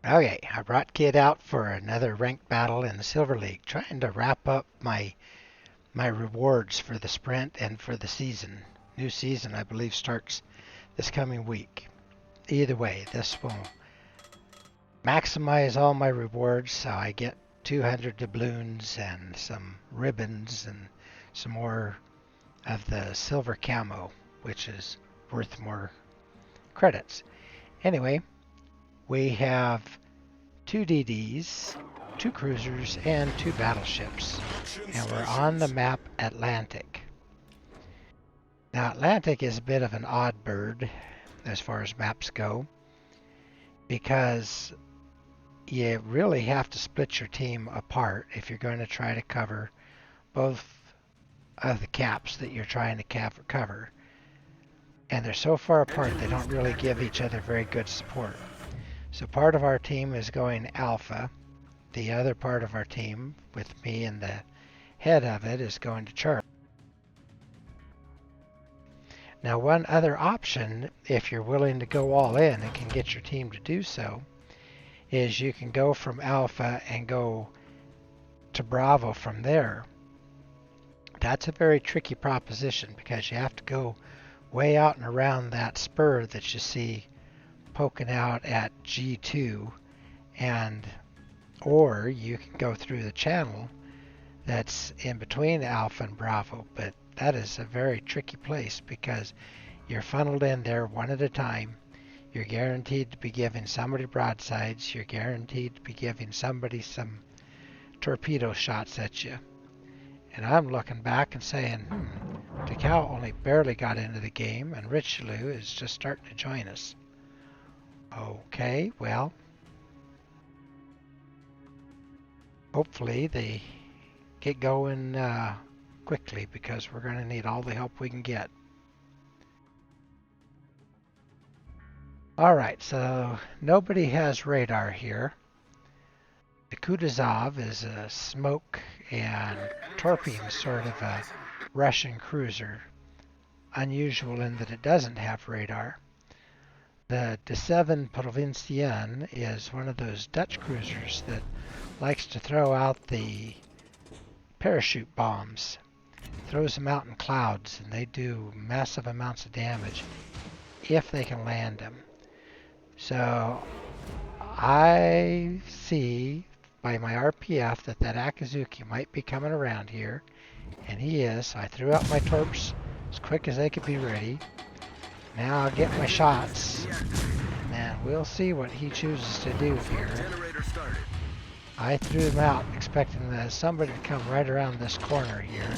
Okay, I brought Kid out for another ranked battle in the Silver League, trying to wrap up my rewards for the sprint and for the season. New season, I believe, starts this coming week. Either way, this will maximize all my rewards, so I get 200 doubloons and some ribbons and some more of the silver camo, which is worth more credits. Anyway, we have two DDs, two cruisers, and two battleships. And we're on the map Atlantic. Now, Atlantic is a bit of an odd bird as far as maps go because you really have to split your team apart if you're going to try to cover both of the caps that you're trying to cover. And they're so far apart they don't really give each other very good support. So part of our team is going alpha. The other part of our team, with me in the head of it, is going to Charlie. Now, one other option, if you're willing to go all in and can get your team to do so, is you can go from Alpha and go to Bravo from there. That's a very tricky proposition because you have to go way out and around that spur that you see poking out at G2, and or you can go through the channel that's in between Alpha and Bravo, but that is a very tricky place because you're funneled in there one at a time. You're guaranteed to be giving somebody broadsides. You're guaranteed to be giving somebody some torpedo shots at you. And I'm looking back and saying, Takao only barely got into the game, and Richelieu is just starting to join us. Okay, well, hopefully they get going quickly because we're going to need all the help we can get. Alright, so nobody has radar here. The Kutuzov is a smoke and torping sort of a Russian cruiser. Unusual in that it doesn't have radar. The De 7 Provincienne is one of those Dutch cruisers that likes to throw out the parachute bombs. Throws them out in clouds, and they do massive amounts of damage if they can land them. So I see by my RPF that Akizuki might be coming around here, and he is. I threw out my torps as quick as they could be ready. Now I'll get my shots, and we'll see what he chooses to do here. I threw them out expecting that somebody to come right around this corner here.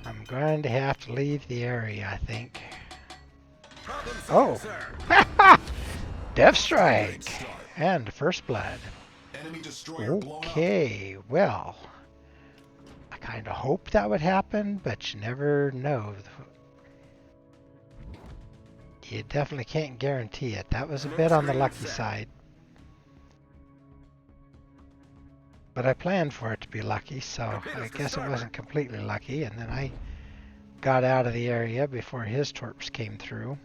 I'm going to have to leave the area, I think. Oh! Death Strike! And First Blood. Okay, well, I kind of hoped that would happen, but you never know. You definitely can't guarantee it. That was a bit on the lucky side. But I planned for it to be lucky, so I guess it wasn't completely lucky, and then I got out of the area before his torps came through.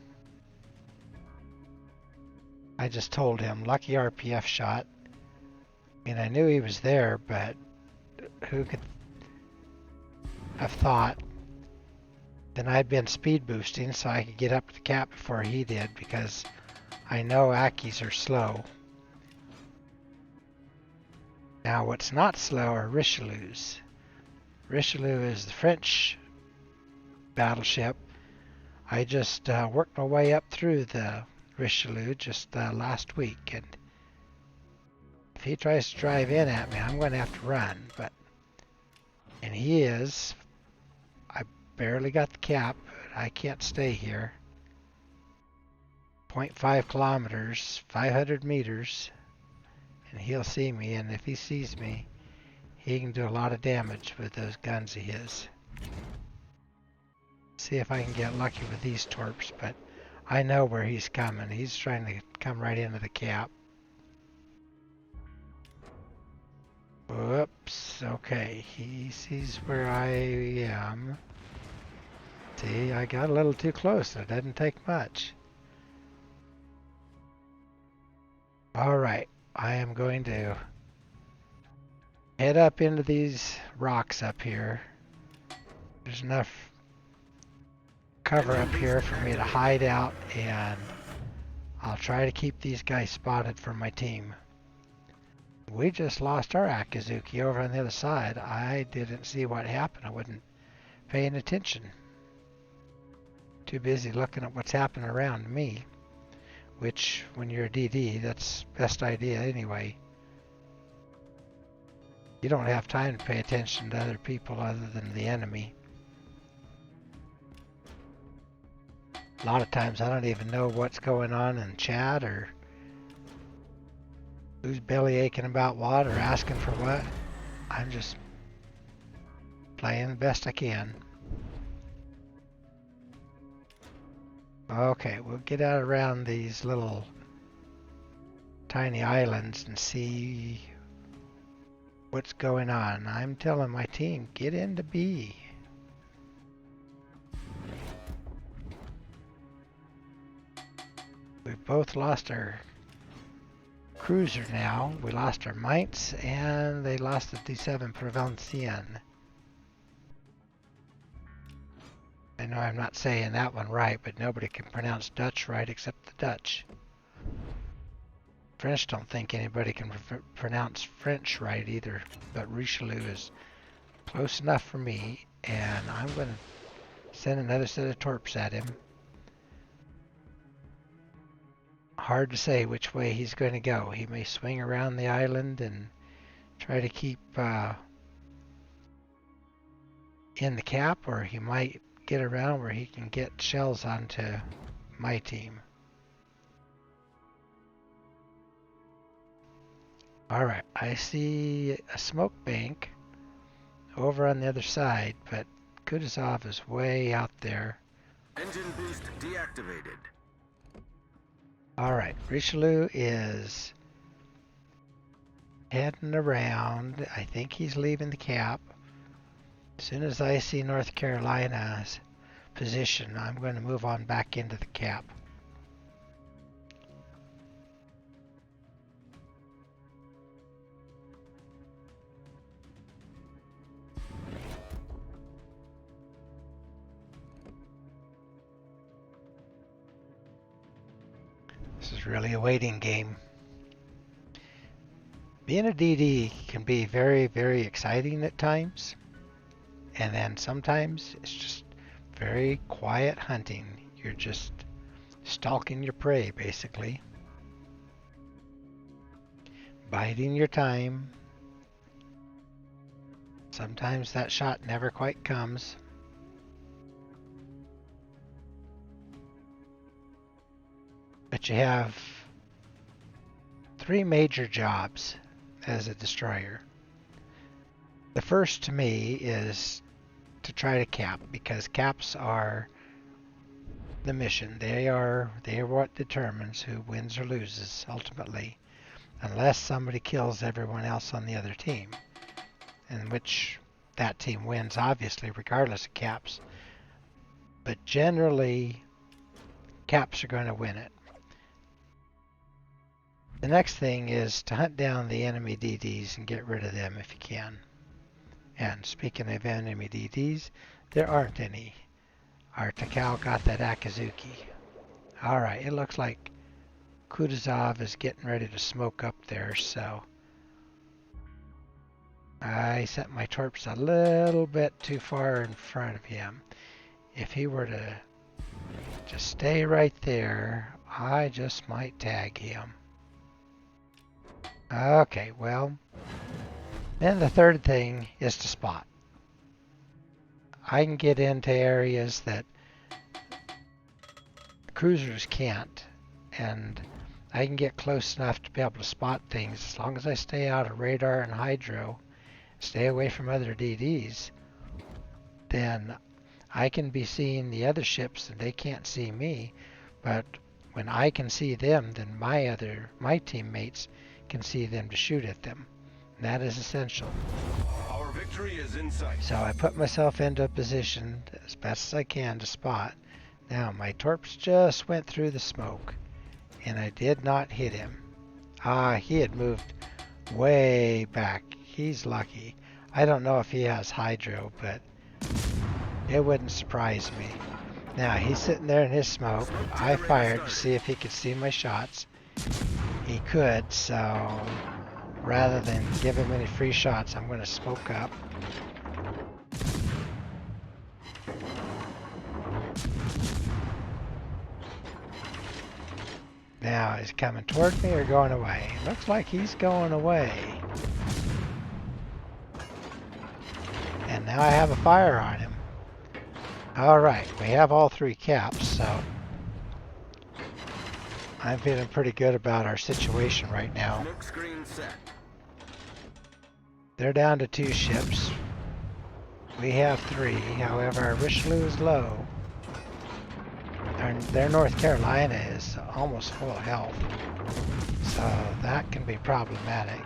I just told him, lucky RPF shot. I mean, I knew he was there, but who could have thought? Then I'd been speed boosting so I could get up to the cap before he did, because I know Akis are slow. Now what's not slow are Richelieus. Richelieu is the French battleship. I just worked my way up through the Richelieu just last week, and if he tries to drive in at me, I'm going to have to run, and he is. I barely got the cap, but I can't stay here. 0.5 kilometers, 500 meters, and he'll see me, and if he sees me, he can do a lot of damage with those guns of his. See if I can get lucky with these torps, but I know where he's coming. He's trying to come right into the cap. Whoops, okay, he sees where I am. See, I got a little too close. It didn't take much. All right, I am going to head up into these rocks up here. There's enough cover up here for me to hide out, and I'll try to keep these guys spotted for my team. We just lost our Akizuki over on the other side. I didn't see what happened. I wasn't paying attention. Too busy looking at what's happening around me, which when you're a DD, that's best idea anyway. You don't have time to pay attention to other people other than the enemy. A lot of times I don't even know what's going on in chat or who's belly aching about what or asking for what. I'm just playing the best I can. Okay, we'll get out around these little tiny islands and see what's going on. I'm telling my team, get into B. We've both lost our cruiser now. We lost our Mainz and they lost the D7 Prevention. I know I'm not saying that one right, but nobody can pronounce Dutch right except the Dutch. French don't think anybody can pronounce French right either, but Richelieu is close enough for me, and I'm going to send another set of torps at him. Hard to say which way he's going to go. He may swing around the island and try to keep in the cap, or he might get around where he can get shells onto my team. Alright, I see a smoke bank over on the other side, but Kutuzov is way out there. Engine boost deactivated. Alright, Richelieu is heading around. I think he's leaving the cap. As soon as I see North Carolina's position, I'm going to move on back into the cap. This is really a waiting game. Being a DD can be very, very exciting at times. And then sometimes it's just very quiet hunting. You're just stalking your prey, basically. Biding your time. Sometimes that shot never quite comes. But you have three major jobs as a destroyer. The first to me is to try to cap, because caps are the mission. They are what determines who wins or loses ultimately, unless somebody kills everyone else on the other team, in which that team wins obviously regardless of caps. But generally caps are going to win it. The next thing is to hunt down the enemy DDs and get rid of them if you can. And speaking of enemy DDs, there aren't any. Our Takao got that Akizuki. Alright, it looks like Kutuzov is getting ready to smoke up there, so I set my torps a little bit too far in front of him. If he were to just stay right there, I just might tag him. Okay, well, then the third thing is to spot. I can get into areas that cruisers can't, and I can get close enough to be able to spot things as long as I stay out of radar and hydro, stay away from other DDs. Then I can be seeing the other ships and they can't see me, but when I can see them, then my teammates can see them to shoot at them. And that is essential. Our Victory is in sight. So I put myself into a position as best as I can to spot. Now my torps just went through the smoke, and I did not hit him. He had moved way back. He's lucky. I don't know if he has hydro, but it wouldn't surprise me. Now he's sitting there in his smoke. I fired to see if he could see my shots. He could, so rather than give him any free shots, I'm going to smoke up. Now, is he coming toward me or going away? Looks like he's going away. And now I have a fire on him. Alright, we have all 3 caps, so I'm feeling pretty good about our situation right now. Smoke screen set. They're down to 2 ships. We have 3. However, our Richelieu is low. Their North Carolina is almost full of health. So that can be problematic.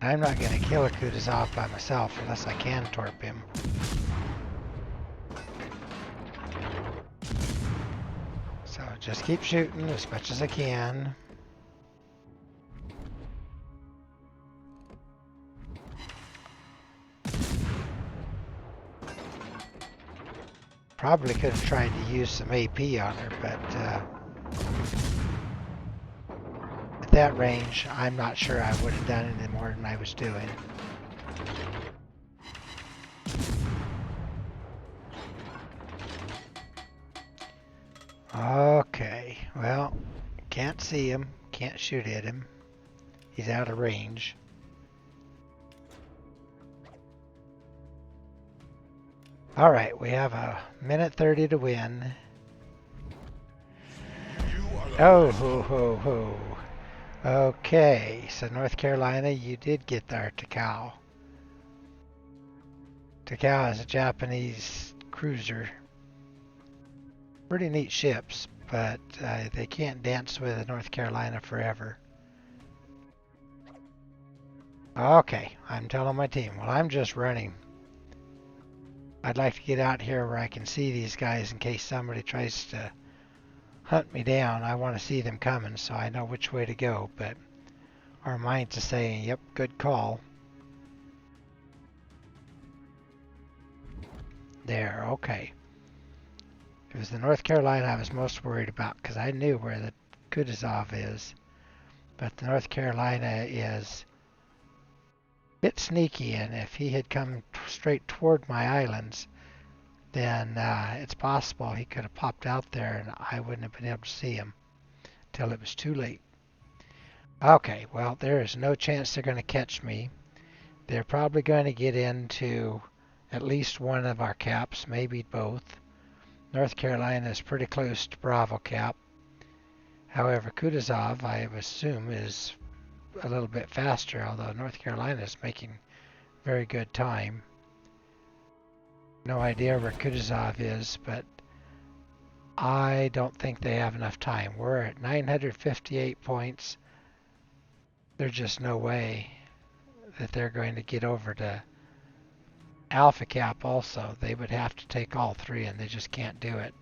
I'm not going to kill a Kutuzov by myself unless I can torp him. So just keep shooting as much as I can. Probably could have tried to use some AP on her, but at that range, I'm not sure I would have done any more than I was doing. Okay, well, can't see him, can't shoot at him. He's out of range. Alright, we have a minute 30 to win. Oh, ho, ho, ho. Okay, so North Carolina, you did get there, Takao. Takao is a Japanese cruiser. Pretty neat ships, but they can't dance with North Carolina forever. Okay, I'm telling my team, well, I'm just running. I'd like to get out here where I can see these guys in case somebody tries to hunt me down. I want to see them coming so I know which way to go, but our minds are saying, yep, good call. There, okay. It was the North Carolina I was most worried about because I knew where the Kutuzov is. But the North Carolina is a bit sneaky, and if he had come straight toward my islands, then it's possible he could have popped out there and I wouldn't have been able to see him till it was too late. Okay, well, there is no chance they're going to catch me. They're probably going to get into at least one of our caps, maybe both. North Carolina is pretty close to Bravo cap. However, Kutuzov, I assume, is a little bit faster, although North Carolina is making very good time. No idea where Kutuzov is, but I don't think they have enough time. We're at 958 points. There's just no way that they're going to get over to Alpha Cap also. They would have to take all 3, and they just can't do it.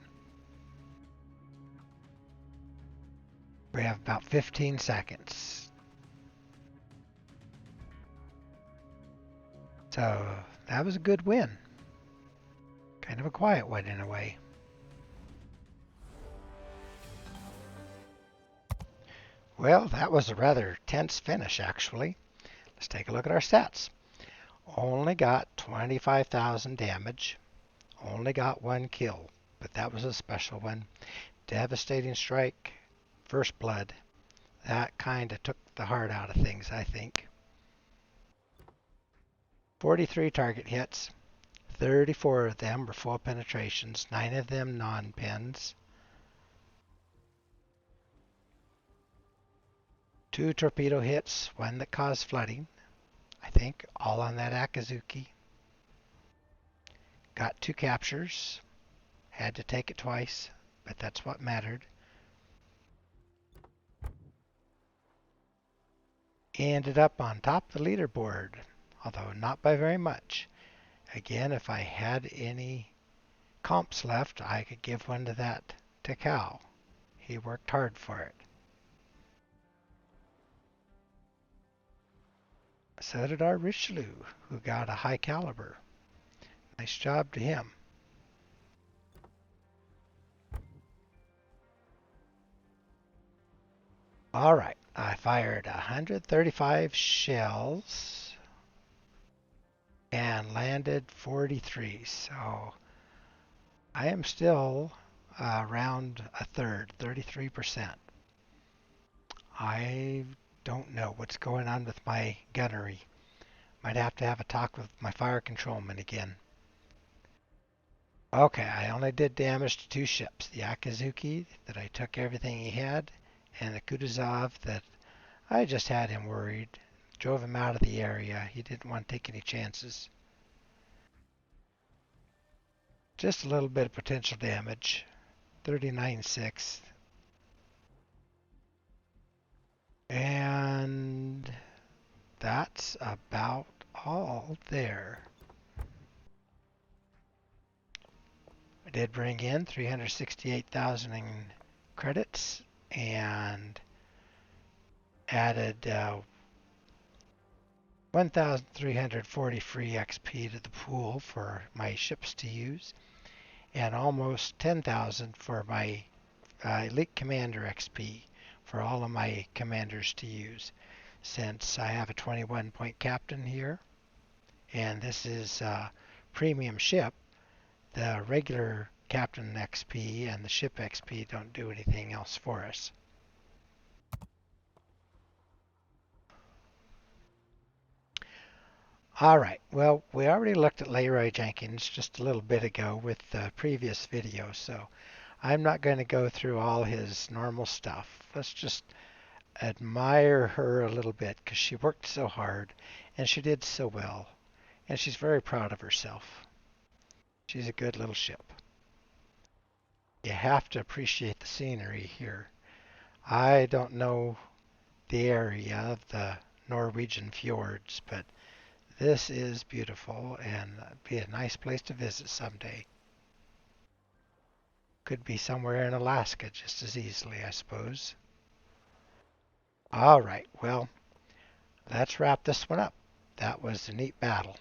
We have about 15 seconds. So that was a good win. Kind of a quiet one in a way. Well, that was a rather tense finish, actually. Let's take a look at our stats. Only got 25,000 damage. Only got 1 kill, but that was a special one. Devastating strike, first blood. That kind of took the heart out of things, I think. 43 target hits. 34 of them were full penetrations, 9 of them non-pens. 2 torpedo hits, 1 that caused flooding. I think all on that Akazuki. Got 2 captures. Had to take it twice, but that's what mattered. ended up on top of the leaderboard, although not by very much. Again, if I had any comps left, I could give one to that to Cal. He worked hard for it. So did our Richelieu, who got a high caliber. Nice job to him. All right, I fired 135 shells and landed 43. So I am still around a third, 33%. I don't know what's going on with my gunnery. Might have a talk with my fire controlman again. Okay, I only did damage to two ships. The Akazuki, that I took everything he had, and the Kutuzov, that I just had him worried. Drove him out of the area. He didn't want to take any chances. Just a little bit of potential damage. 39.6. And that's about all there. I did bring in 368,000 in credits and added 1,340 free XP to the pool for my ships to use, and almost 10,000 for my Elite Commander XP for all of my commanders to use. Since I have a 21 point captain here, and this is a premium ship, the regular captain XP and the ship XP don't do anything else for us. All right, well, we already looked at Leroy Jenkins just a little bit ago with the previous video, so I'm not going to go through all his normal stuff. Let's just admire her a little bit because she worked so hard and she did so well, and she's very proud of herself. She's a good little ship. You have to appreciate the scenery here. I don't know the area of the Norwegian fjords, but this is beautiful and be a nice place to visit someday. Could be somewhere in Alaska just as easily, I suppose. All right, well, let's wrap this one up. That was a neat battle.